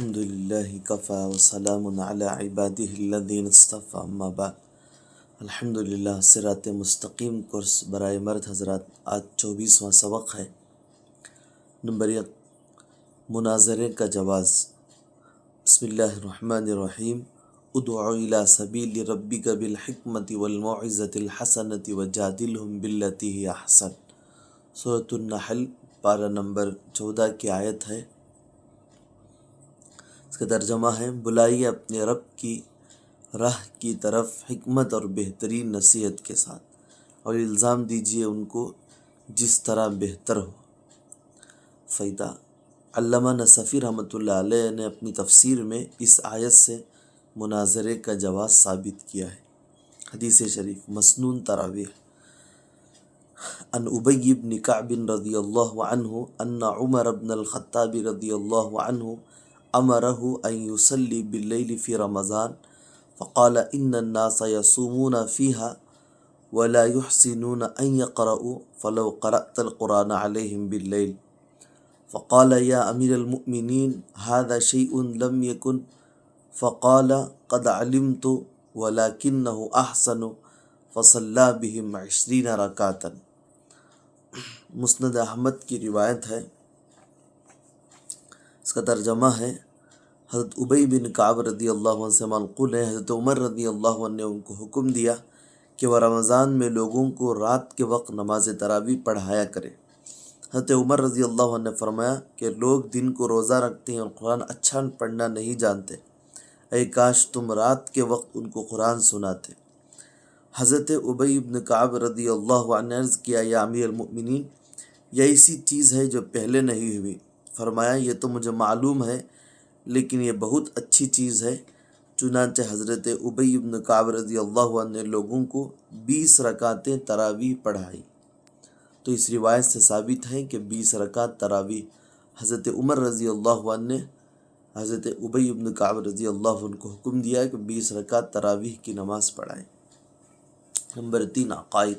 الحمد للہ کفا وسلام علی عبادہ الذین اصطفیٰ اما بعد۔ الحمد للہ صراط مستقیم کورس برائے مرد حضرات، آج 24واں سبق ہے۔ نمبر 1، مناظرے کا جواز۔ بسم اللہ الرحمن الرحیم۔ ادع الی سبیل ربک بالحکمۃ والموعظۃ الحسنۃ وجادلہم باللتی ہی احسن۔ سورۃ النحل پارہ نمبر 14 کی آیت ہے۔ اس کا ترجمہ ہے، بلائیے اپنے رب کی راہ کی طرف حکمت اور بہترین نصیحت کے ساتھ، اور الزام دیجیے ان کو جس طرح بہتر ہو۔ فائدہ: علامہ نصفی رحمۃ اللہ علیہ نے اپنی تفسیر میں اس آیت سے مناظرے کا جواز ثابت کیا ہے۔ حدیث شریف مسنون تراویح۔ عن ابی بن کعب رضی اللہ عنہ ان عمر بن الخطاب رضی اللہ عنہ امرہ ان یصلی باللیل فی رمضان فقال ان الناس یصومون فیها ولا يحسنون ان يقرؤوا فلو قرأت القرآن علیہم باللیل فقال یا امیر المؤمنین هذا شیء لم یکن فقال قد علمت ولکنہ احسن فصلی بہم 20 رکعۃ۔ مسند احمد کی روایت ہے۔ اس کا ترجمہ ہے، حضرت ابی بن کعب رضی اللہ عنہ سے منقول ہے، حضرت عمر رضی اللہ عنہ نے ان کو حکم دیا کہ وہ رمضان میں لوگوں کو رات کے وقت نماز تراویح پڑھایا کرے۔ حضرت عمر رضی اللہ عنہ نے فرمایا کہ لوگ دن کو روزہ رکھتے ہیں اور قرآن اچھا پڑھنا نہیں جانتے، اے کاش تم رات کے وقت ان کو قرآن سناتے۔ حضرت ابی بن کعب رضی اللہ عنہ نے عرض کیا، یا امیر المؤمنین، یہ ایسی چیز ہے جو پہلے نہیں ہوئی۔ فرمایا، یہ تو مجھے معلوم ہے، لیکن یہ بہت اچھی چیز ہے۔ چنانچہ حضرت ابی بن کعب رضی اللہ عنہ نے لوگوں کو 20 رکعتیں تراویح پڑھائی۔ تو اس روایت سے ثابت ہے کہ 20 رکعت تراویح حضرت عمر رضی اللہ عنہ نے حضرت ابی بن کعب رضی اللہ عنہ کو حکم دیا کہ 20 رکعت تراویح کی نماز پڑھائیں۔ نمبر 3، عقائد۔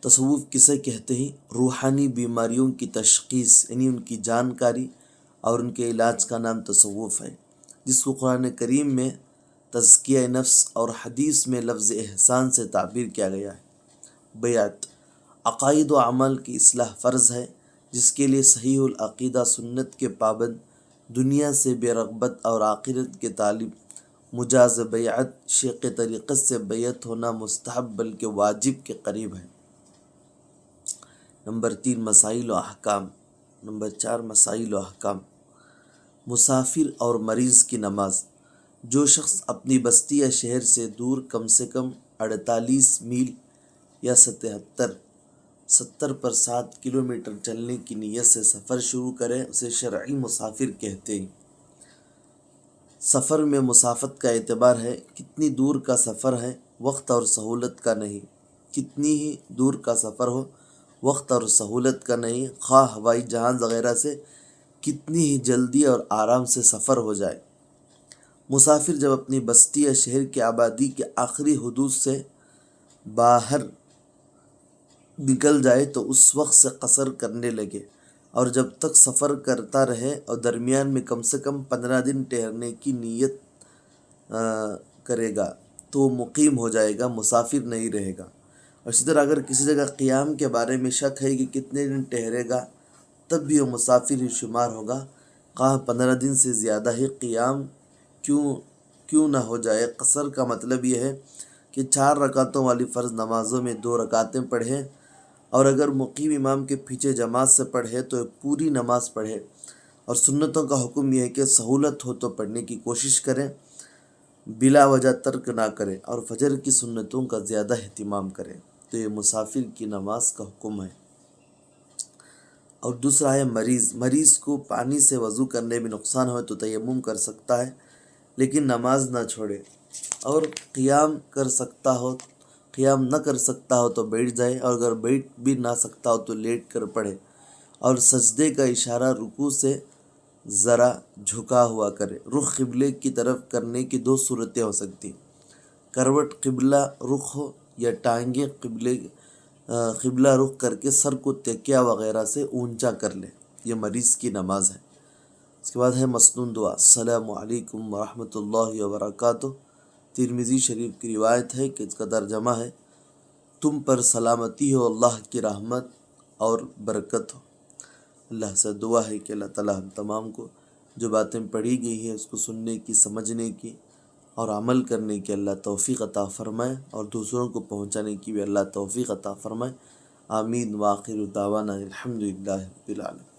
تصوف کسے کہتے ہیں؟ روحانی بیماریوں کی تشخیص، یعنی ان کی جانکاری اور ان کے علاج کا نام تصوف ہے، جس کو قرآن کریم میں تزکیہ نفس اور حدیث میں لفظ احسان سے تعبیر کیا گیا ہے۔ بیعت۔ عقائد و اعمال کی اصلاح فرض ہے، جس کے لیے صحیح العقیدہ، سنت کے پابند، دنیا سے بے رغبت اور آخرت کے طالب، مجاز بیعت، شیخ طریقت سے بیعت ہونا مستحب بلکہ واجب کے قریب ہے۔ نمبر 3، مسائل و احکام۔ نمبر 4، مسائل و احکام۔ مسافر اور مریض کی نماز۔ جو شخص اپنی بستی یا شہر سے دور کم سے کم 48 میل یا 70 پر 7 کلومیٹر چلنے کی نیت سے سفر شروع کرے، اسے شرعی مسافر کہتے ہیں۔ سفر میں مسافت کا اعتبار ہے، کتنی دور کا سفر ہے، وقت اور سہولت کا نہیں۔ کتنی ہی دور کا سفر ہو، وقت اور سہولت کا نہیں، خواہ ہوائی جہاز وغیرہ سے کتنی ہی جلدی اور آرام سے سفر ہو جائے۔ مسافر جب اپنی بستی یا شہر کی آبادی کے آخری حدود سے باہر نکل جائے تو اس وقت سے قصر کرنے لگے، اور جب تک سفر کرتا رہے اور درمیان میں کم سے کم 15 دن ٹھہرنے کی نیت کرے گا تو وہ مقیم ہو جائے گا، مسافر نہیں رہے گا۔ اور اسی طرح اگر کسی جگہ قیام کے بارے میں شک ہے کہ کتنے دن ٹھہرے گا، تب بھی وہ مسافر ہی شمار ہوگا، خواہ 15 دن سے زیادہ ہی قیام کیوں نہ ہو جائے۔ قصر کا مطلب یہ ہے کہ 4 رکعتوں والی فرض نمازوں میں 2 رکعتیں پڑھیں، اور اگر مقیم امام کے پیچھے جماعت سے پڑھے تو پوری نماز پڑھے۔ اور سنتوں کا حکم یہ ہے کہ سہولت ہو تو پڑھنے کی کوشش کریں، بلا وجہ ترک نہ کریں، اور فجر کی سنتوں کا زیادہ اہتمام کریں۔ تو یہ مسافر کی نماز کا حکم ہے۔ اور دوسرا ہے مریض۔ مریض کو پانی سے وضو کرنے میں نقصان ہو تو تیمم کر سکتا ہے، لیکن نماز نہ چھوڑے، اور قیام نہ کر سکتا ہو تو بیٹھ جائے، اور اگر بیٹھ بھی نہ سکتا ہو تو لیٹ کر پڑھے، اور سجدے کا اشارہ رکوع سے ذرا جھکا ہوا کرے۔ رخ قبلے کی طرف کرنے کی 2 صورتیں ہو سکتی، کروٹ قبلہ رخ ہو یا ٹانگیں قبلہ رخ کر کے سر کو تکیہ وغیرہ سے اونچا کر لے۔ یہ مریض کی نماز ہے۔ اس کے بعد ہے مسنون دعا، السلام علیکم ورحمۃ اللہ وبرکاتہ۔ ترمذی شریف کی روایت ہے کہ اس کا ترجمہ ہے، تم پر سلامتی ہو، اللہ کی رحمت اور برکت ہو۔ اللہ سے دعا ہے کہ اللہ تعالی ہم تمام کو جو باتیں پڑھی گئی ہیں اس کو سننے کی، سمجھنے کی اور عمل کرنے کی اللہ توفیق عطا فرمائے، اور دوسروں کو پہنچانے کی بھی اللہ توفیق عطا فرمائے۔ آمین۔ وآخر دعوانا الحمدللہ رب العالمین۔